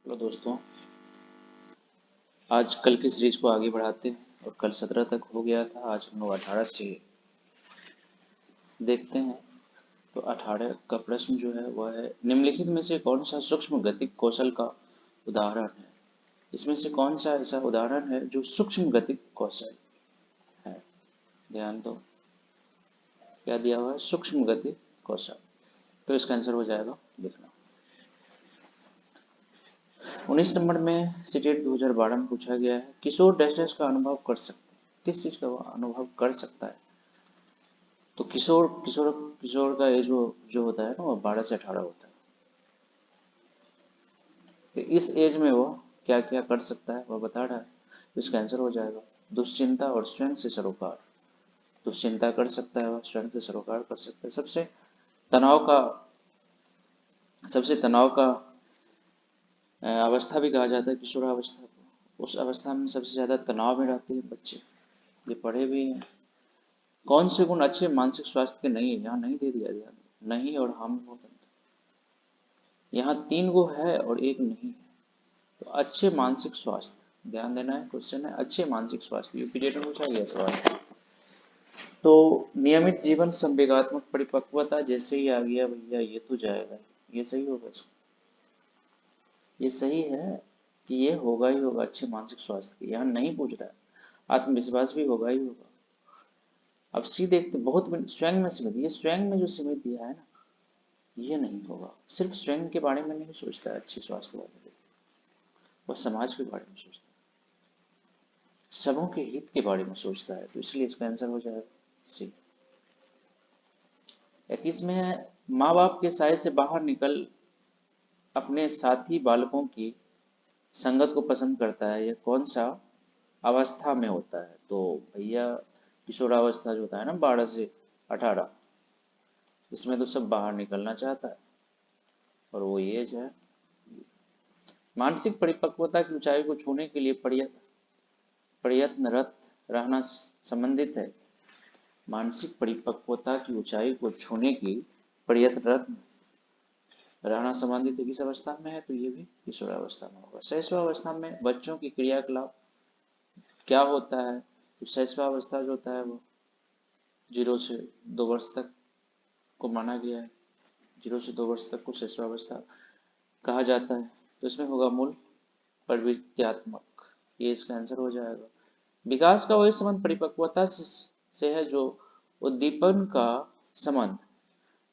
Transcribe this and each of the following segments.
Hello दोस्तों। आज कल की सीरीज को आगे बढ़ाते हैं और कल 17 तक हो गया था। आज हम लोग 18 से देखते हैं। तो 18 का प्रश्न जो है वह है, निम्नलिखित में से कौन सा सूक्ष्म गतिक कौशल का उदाहरण है। इसमें से कौन सा ऐसा उदाहरण है जो सूक्ष्म गतिक कौशल है। ध्यान दो, क्या दिया हुआ है, सूक्ष्म गतिक कौशल। तो इसका आंसर हो जाएगा लिखना। 19 नंबर में सीटेट 2012 में पूछा गया है, किशोर डैश डैश का अनुभव कर सकते हैं। किस चीज का वह अनुभव कर सकता है। तो किशोर किशोर किशोर का एज जो होता है ना, वो 12 से 18 होता है। तो इस एज में वो क्या क्या कर सकता है वह बता रहा है। तो इसका आंसर हो जाएगा दुश्चिंता और स्वयं से सरोकार। दुश्चिंता कर सकता है, वह स्वयं से सरोकार कर सकता है। तनाव का सबसे तनाव का अवस्था भी कहा जाता है किशोरावस्था को। उस अवस्था में सबसे ज्यादा तनाव में रहते हैं बच्चे। ये पढ़े भी हैं। कौन से गुण अच्छे मानसिक स्वास्थ्य के नहीं है, यहाँ नहीं दे दिया ध्यान। नहीं और हम हो, यहाँ 3 गो है और एक नहीं है। तो अच्छे मानसिक स्वास्थ्य, ध्यान देना है, क्वेश्चन है अच्छे मानसिक स्वास्थ्य, यूपीटेट में पूछा गया सवाल। तो नियमित जीवन, संवेगात्मक परिपक्वता, जैसे ही आ गया भैया ये तो जाएगा। ये सही होगा इसको। ये सही है कि ये होगा ही होगा अच्छे मानसिक स्वास्थ्य के, यहाँ नहीं पूछ रहा है। आत्मविश्वास भी होगा ही होगा। अब सी देखते, बहुत स्वयं में सीमित, ये स्वयं में जो सीमित दिया है ना, ये नहीं होगा। सिर्फ स्वयं के बारे में नहीं सोचता है अच्छे स्वास्थ्य वाले, वह समाज के बारे में सोचता है, सबों के हित के बारे में सोचता है। तो इसलिए इसका आंसर हो जाएगा सी। 21 में, माँ बाप के साय से बाहर निकल अपने साथी बालकों की संगत को पसंद करता है, यह कौन सा अवस्था में होता है। तो भैया किशोरावस्था जो होता है ना, 12 से 18, इसमें तो सब बाहर निकलना चाहता है और वो एज है। मानसिक परिपक्वता की ऊंचाई को छूने के लिए प्रयत्नरत रहना संबंधित है। मानसिक परिपक्वता की ऊंचाई को छूने की प्रयत्नरत रहना संबंधित किस अवस्था में है, तो ये भी किशोरावस्था में होगा। शैशवावस्था में बच्चों की क्रियाकलाप क्या होता है। तो शैशवावस्था जो होता है वो 0 से 2 वर्ष तक को माना गया है। 0 से 2 वर्ष तक को शैशवावस्था कहा जाता है। तो इसमें होगा मूल प्रवृत्त्यात्मक, ये इसका आंसर हो जाएगा। विकास का वही संबंध परिपक्वता से है जो उद्दीपन का संबंध।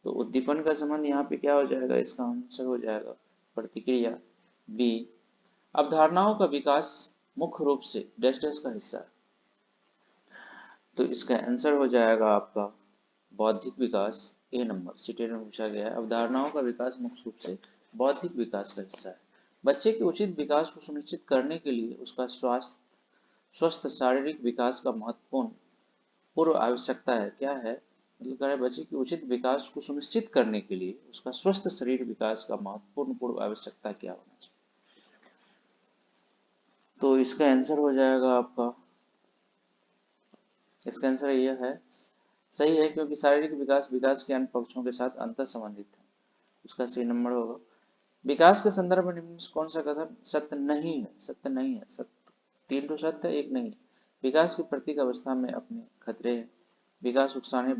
तो उद्दीपन का संबंध यहाँ पे क्या हो जाएगा, इसका आंसर हो जाएगा प्रतिक्रिया बी। अवधारणाओं का विकास मुख्य रूप से डैश डैश का हिस्सा है। तो इसका आंसर हो जाएगा आपका बौद्धिक विकास। ए नंबर सीटेट में पूछा गया है, अवधारणाओं का विकास मुख्य रूप से बौद्धिक विकास का हिस्सा है। बच्चे के उचित विकास को सुनिश्चित करने के लिए उसका स्वस्थ शारीरिक विकास का महत्वपूर्ण पूर्व आवश्यकता है। क्या है, मतलब कह रहे बच्चे के उचित विकास को सुनिश्चित करने के लिए उसका स्वस्थ शरीर विकास का महत्वपूर्ण पूर्व आवश्यकता क्या होना चाहिए। तो इसका आंसर हो जाएगा आपका, इसका आंसर यह है, सही है, क्योंकि शारीरिक विकास विकास के अन्य पक्षों के साथ अंतर संबंधित है। उसका सही नंबर होगा। विकास के संदर्भ में निम्न कौन सा कथन सत्य नहीं है। सत्य नहीं है, सत्य 3 तो सत्य है, एक नहीं। विकास की प्रत्येक अवस्था में अपने खतरे हैं। विकास उकसाने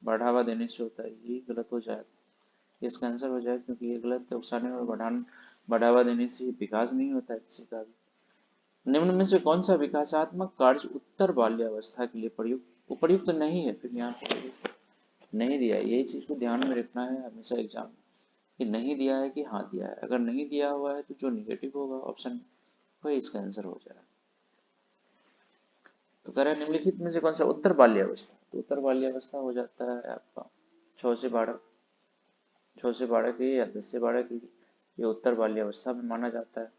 बढ़ावा देने से होता है, ये गलत हो जाएगा। इसका आंसर हो जाएगा, क्योंकि ये गलत है। उकसाने और बढ़ावा देने से विकास नहीं होता है किसी का भी। निम्न में से कौन सा विकासात्मक कार्य उत्तर बाल्यावस्था के लिए प्रयुक्त उपयुक्त नहीं है। फिर यहाँ पे नहीं दिया है, यही चीज को ध्यान में रखना है हमेशा एग्जाम में, कि नहीं दिया है कि हाँ दिया है। अगर नहीं दिया हुआ है तो जो निगेटिव होगा ऑप्शन वही इसका आंसर हो जाएगा। तो कह रहे हैं निम्नलिखित में से कौन सा उत्तर बाल्यावस्था। तो उत्तर बाल्यावस्था हो जाता है आपका 6 से 12, 6 से 12 की या 10 से 12 की, ये उत्तर बाल्यावस्था में माना जाता है।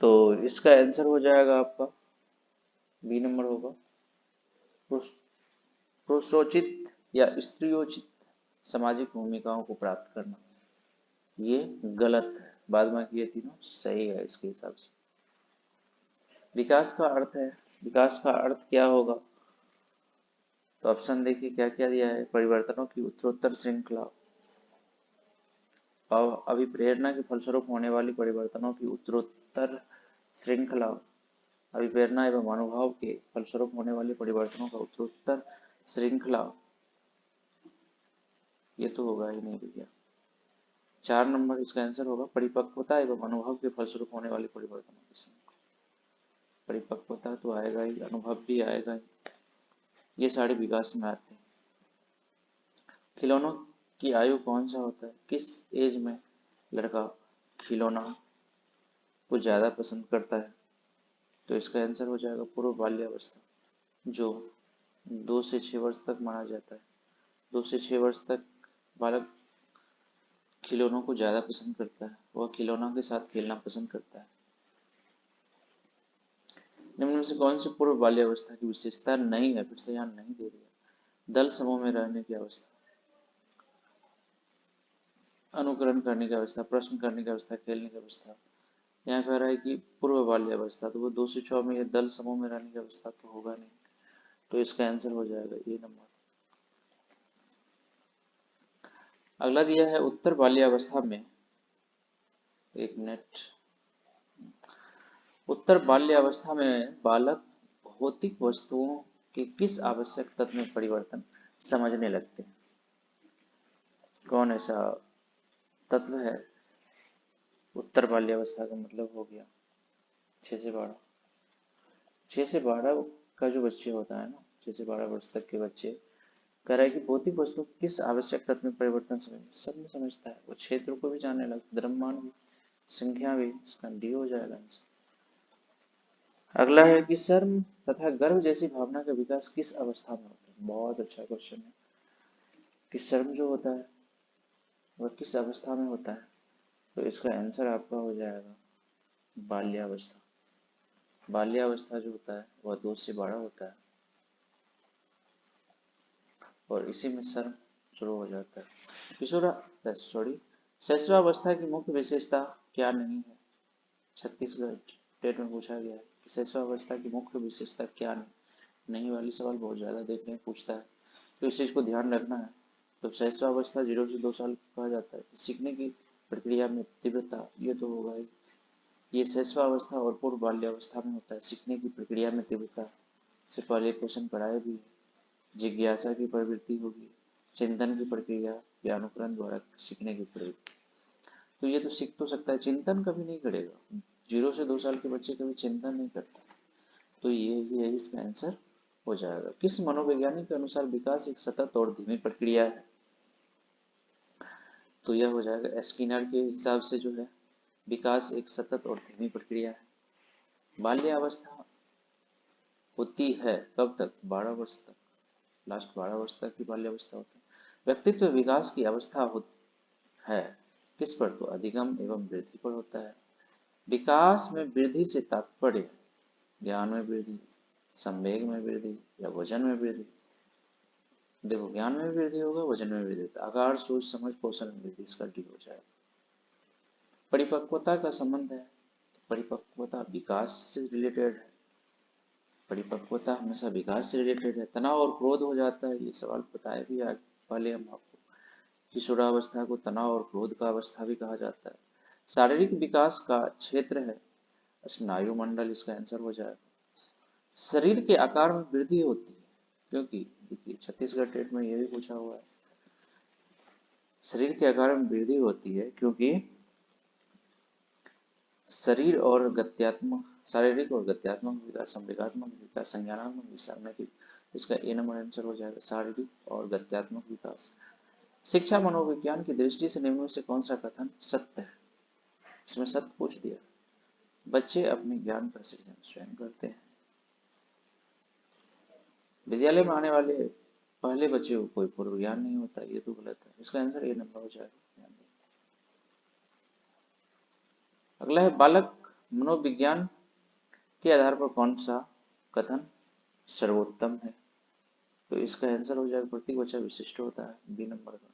तो इसका आंसर हो जाएगा आपका बी नंबर होगा, पुरुषोचित या स्त्रियोचित सामाजिक भूमिकाओं को प्राप्त करना। ये गलत है, बाद में ये तीनों सही है इसके हिसाब से। विकास का अर्थ है, विकास का अर्थ क्या होगा। तो ऑप्शन देखिए क्या क्या दिया है, परिवर्तनों की उत्तरोत्तर श्रृंखला, अभिप्रेरणा के फलस्वरूप होने वाली परिवर्तनों की उत्तरोत्तर श्रृंखला, अभिप्रेरणा एवं अनुभव के फलस्वरूप होने वाले परिवर्तनों का उत्तरोत्तर श्रृंखला, ये तो होगा ही नहीं भैया। 4 नंबर इसका आंसर होगा परिपक्वता एवं अनुभव के फलस्वरूप होने वाले परिवर्तनों की श्रृंखला। परिपक्वता तो आएगा ही, अनुभव भी आएगा ही, ये सारे विकास में आते हैं। खिलौनों की आयु कौन सा होता है? किस एज में लड़का खिलौना को ज्यादा पसंद करता है? तो इसका आंसर हो जाएगा पूर्व बाल्यावस्था, जो 2 से 6 वर्ष तक माना जाता है। 2 से 6 वर्ष तक बालक खिलौनों को ज्यादा पसंद करता है, वह खिलौनों के साथ खेलना पसंद करता है। निम्न में से कौन सी पूर्व बाल्यावस्था की विशेषता नहीं है? फिर से यहाँ नहीं दे दिया। दल समूह में रहने की अवस्था, अनुकरण करने की अवस्था, प्रश्न करने की अवस्था, खेलने की अवस्था। यहाँ कह रहा है कि पूर्व बाल्यावस्था, तो वो 2 से 6 में ये दल समूह में रहने की अवस्था तो होगा नहीं, तो इसका आंसर हो जाएगा ए नंबर। अगला दिया है उत्तर बाल्यावस्था में, 1 मिनट। उत्तर बाल्यावस्था में बालक भौतिक वस्तुओं के किस आवश्यक तत्व में परिवर्तन समझने लगते हैं? कौन ऐसा तत्व है? उत्तर बाल्यावस्था का मतलब हो गया 6 से 12। 6 से 12 का जो बच्चे होता है ना, 6 से 12 वर्ष तक के बच्चे, कह रहा है कि भौतिक वस्तु किस आवश्यक तत्व में परिवर्तन सब में समझता है, वो क्षेत्र को भी जानने लगता, द्रव्यमान भी, संख्या भी, इसका डी हो जाएगा आंसर। अगला है कि शर्म तथा गर्व जैसी भावना का विकास किस अवस्था में होता है? बहुत अच्छा क्वेश्चन है कि शर्म जो होता है वह किस अवस्था में होता है? तो इसका आंसर आपका हो जाएगा बाल्यावस्था। बाल्यावस्था जो होता है वह 2 से 12 होता है, और इसी में शर्म शुरू हो जाता है। शैशवावस्था की मुख्य विशेषता क्या नहीं है? छत्तीसगढ़ टेट में पूछा गया है कि शैशवावस्था की मुख्य विशेषता क्या नहीं वाली सवाल बहुत ज्यादा देखने में पूछता है, तो इस चीज को ध्यान रखना है। तो शैशवावस्था 0 से 2 साल कहा जाता है। सीखने की प्रक्रिया में तीव्रता, ये तो होगा ही, ये शैशवावस्था और पूर्व बाल्यावस्था में होता है। सीखने की प्रक्रिया में तीव्रता से पहले क्वेश्चन पढ़ाए भी है। जिज्ञासा की प्रवृत्ति होगी, चिंतन की प्रक्रिया या अनुकरण द्वारा सीखने की प्रवृत्ति। तो ये तो सीख तो सकता है, चिंतन कभी नहीं करेगा। 0 से 2 साल के बच्चे कभी चिंतन नहीं करता, तो ये इसका आंसर हो जाएगा। किस मनोवैज्ञानिक के अनुसार विकास एक सतत और धीमी प्रक्रिया है? तो यह हो जाएगा स्किनर के हिसाब से, जो है विकास एक सतत और धीमी प्रक्रिया है। बाल्यावस्था होती है कब तक? 12 वर्ष तक, लास्ट 12 वर्ष तक की बाल्यावस्था होती है। व्यक्तित्व विकास की अवस्था है किस पर? तो अधिगम एवं वृद्धि पर होता है। विकास में वृद्धि से तात्पर्य ज्ञान में वृद्धि, संवेग में वृद्धि या वजन में वृद्धि? देखो, ज्ञान में वृद्धि होगा, वजन में वृद्धि होता है। आकार, सोच, समझ, कौशल में वृद्धि, इसका डी हो जाएगा। परिपक्वता का संबंध है, परिपक्वता विकास से रिलेटेड है। परिपक्वता हमेशा विकास से रिलेटेड है। तनाव और क्रोध हो जाता है, ये सवाल बताए भी आज पहले हम आपको। किशोरावस्था को तनाव और क्रोध का अवस्था भी कहा जाता है। शारीरिक विकास का क्षेत्र है स्नायु मंडल, इसका आंसर हो जाएगा। शरीर के आकार में वृद्धि होती है, क्योंकि देखिए छत्तीसगढ़ टेट में यह भी पूछा हुआ है। शरीर के आकार में वृद्धि होती है क्योंकि शरीर और गत्यात्मक, शारीरिक और गत्यात्मक विकास, संवेगात्मक विकास, संज्ञानात्मक विकास में, इसका ए नंबर आंसर हो जाएगा, शारीरिक और गत्यात्मक विकास। शिक्षा मनोविज्ञान की दृष्टि से निम्न में से कौन सा कथन सत्य है? इसमें सत्य पूछ दिया। बच्चे अपने ज्ञान का सृजन स्वयं करते हैं। विद्यालय में आने वाले पहले बच्चे को कोई पूर्व ज्ञान नहीं होता, ये तो गलत है। इसका आंसर ए नंबर हो जाएगा। अगला है बालक मनोविज्ञान के आधार पर कौन सा कथन सर्वोत्तम है? तो इसका आंसर हो जाएगा प्रत्येक बच्चा विशिष्ट होता है, बी नंबर का।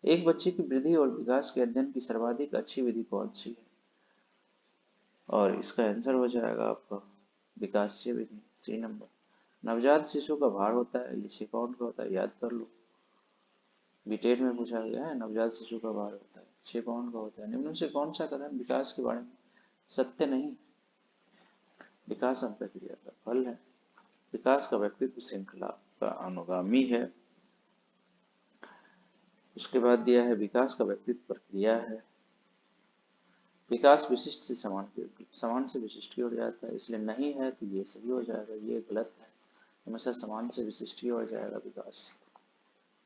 एक बच्चे की वृद्धि और विकास के अध्ययन की सर्वाधिक अच्छी विधि कौन सी है? और इसका आंसर हो जाएगा आपका विकासीय विधि, सी नंबर। नवजात शिशु का भार होता है, ये 6 पाउंड का होता है, याद कर लो, बीटेड में पूछा गया है। नवजात शिशु का भार होता है 6 पाउंड का होता है। निम्न में से कौन सा कथन विकास के बारे में सत्य नहीं? विकास हम प्रक्रिया का फल है। विकास का व्यक्तित्व श्रृंखला का अनुगामी है। उसके बाद दिया है विकास का व्यक्तित्व प्रक्रिया है। विकास विशिष्ट से समान से विशिष्ट की ओर जाता है, इसलिए नहीं है तो ये सही हो जाएगा, ये गलत है। हमेशा समान से विशिष्ट की ओर जाएगा विकास।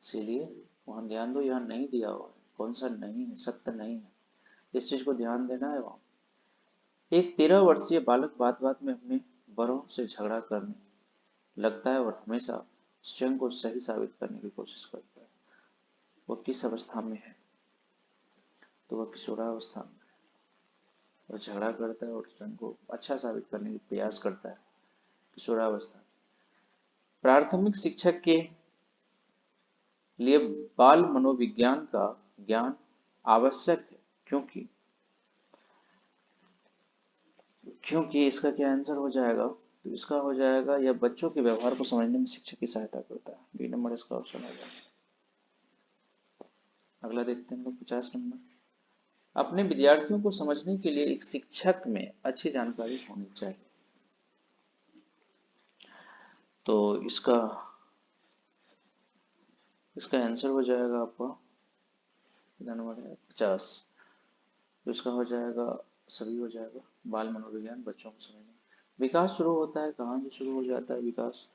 इसीलिए वहां ध्यान दो, यहाँ नहीं दिया हुआ है, कौन सा नहीं है, सत्य नहीं है, इस चीज को ध्यान देना है वहां। एक 13 वर्षीय बालक बात बात में अपने बड़ों से झगड़ा करने लगता है और हमेशा स्वयं को सही साबित करने की कोशिश करता है। वह किस अवस्था में है? तो वह किशोरावस्था में। वह झगड़ा करता है और स्वयं को अच्छा साबित करने की प्रयास करता है, किशोरावस्था। प्राथमिक शिक्षक के लिए बाल मनोविज्ञान का ज्ञान आवश्यक है, क्योंकि क्योंकि इसका क्या आंसर हो जाएगा? तो इसका हो जाएगा, यह बच्चों के व्यवहार को समझने में शिक्षक की सहायता करता है। बी नंबर इसका ऑप्शन हो जाएगा। अगला देखते हैं हम लोग 50 नंबर। अपने विद्यार्थियों को समझने के लिए एक शिक्षक में अच्छी जानकारी होनी चाहिए। तो इसका इसका आंसर हो जाएगा आपका कितना नंबर है? 50। तो इसका हो जाएगा, सभी हो जाएगा। बाल मनोविज्ञान बच्चों को समझने। विकास शुरू होता है कहाँ से शुरू हो जाता है विकास?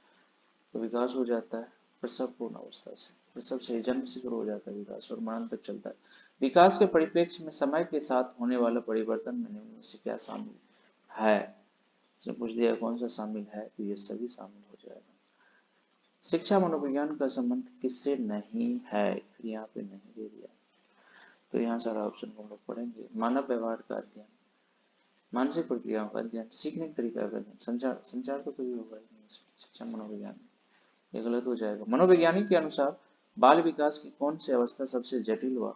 तो विकास हो जाता है प्रसव पूर्ण अवस्था से। प्रसव से जन्म से शुरू हो जाता है विकास और मरण तक चलता है। विकास के परिप्रेक्ष्य में समय के साथ होने वाला परिवर्तन में निम्न में से क्या शामिल है? इसने पूछ दिया कौन सा शामिल है, तो ये सभी शामिल हो जाएगा। शिक्षा मनोविज्ञान का संबंध किससे नहीं है? फिर यहाँ पे नहीं दे दिया, तो यहाँ सारा ऑप्शन हम लोग पढ़ेंगे। मानव व्यवहार का अध्ययन, मानसिक प्रक्रियाओं का अध्ययन, सीखने के तरीका का अध्ययन, संचार। संचार तो कभी होगा ही नहीं शिक्षा मनोविज्ञान में, ये गलत हो जाएगा। मनोवैज्ञानिक के अनुसार बाल विकास की कौन सी अवस्था सबसे जटिल व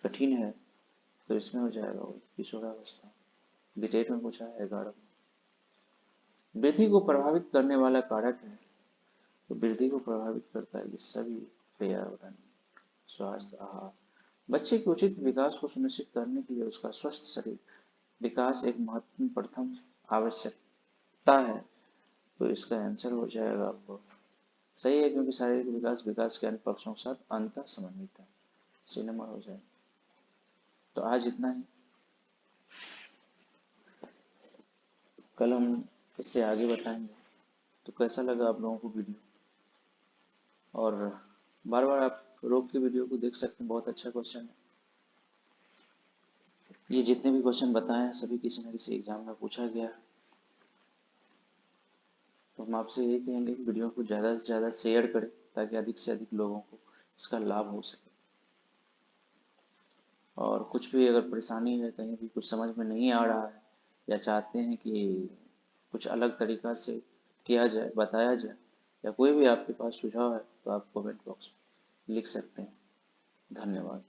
कठिन है? तो इसमें हो जाएगा वो किशोरावस्था। बीटेक में पूछा है 11 में। वृद्धि को प्रभावित करने वाला कारक है, तो वृद्धि को प्रभावित करता है ये सभी, पर्यावरण, स्वास्थ्य, आहार। बच्चे के उचित विकास को सुनिश्चित करने के लिए उसका स्वस्थ शरीर विकास एक महत्वपूर्ण प्रथम आवश्यकता है। तो इसका आंसर हो जाएगा आपको सही है, क्योंकि शारीरिक विकास विकास के अन्य पक्षों के साथ अंतः समन्वित है। सी नंबर हो जाएगा। तो आज इतना ही, कल हम इससे आगे बताएंगे। तो कैसा लगा आप लोगों को वीडियो? और बार बार आप रोक के वीडियो को देख सकते हैं, बहुत अच्छा क्वेश्चन है। ये जितने भी क्वेश्चन बताए हैं सभी किसी न किसी एग्जाम में पूछा गया। तो हम आपसे यही कहेंगे कि वीडियो को ज़्यादा से ज़्यादा शेयर करें, ताकि अधिक से अधिक लोगों को इसका लाभ हो सके। और कुछ भी अगर परेशानी है, कहीं भी कुछ समझ में नहीं आ रहा है, या चाहते हैं कि कुछ अलग तरीका से किया जाए, बताया जाए, या कोई भी आपके पास सुझाव है, तो आप कमेंट बॉक्स में लिख सकते हैं। धन्यवाद।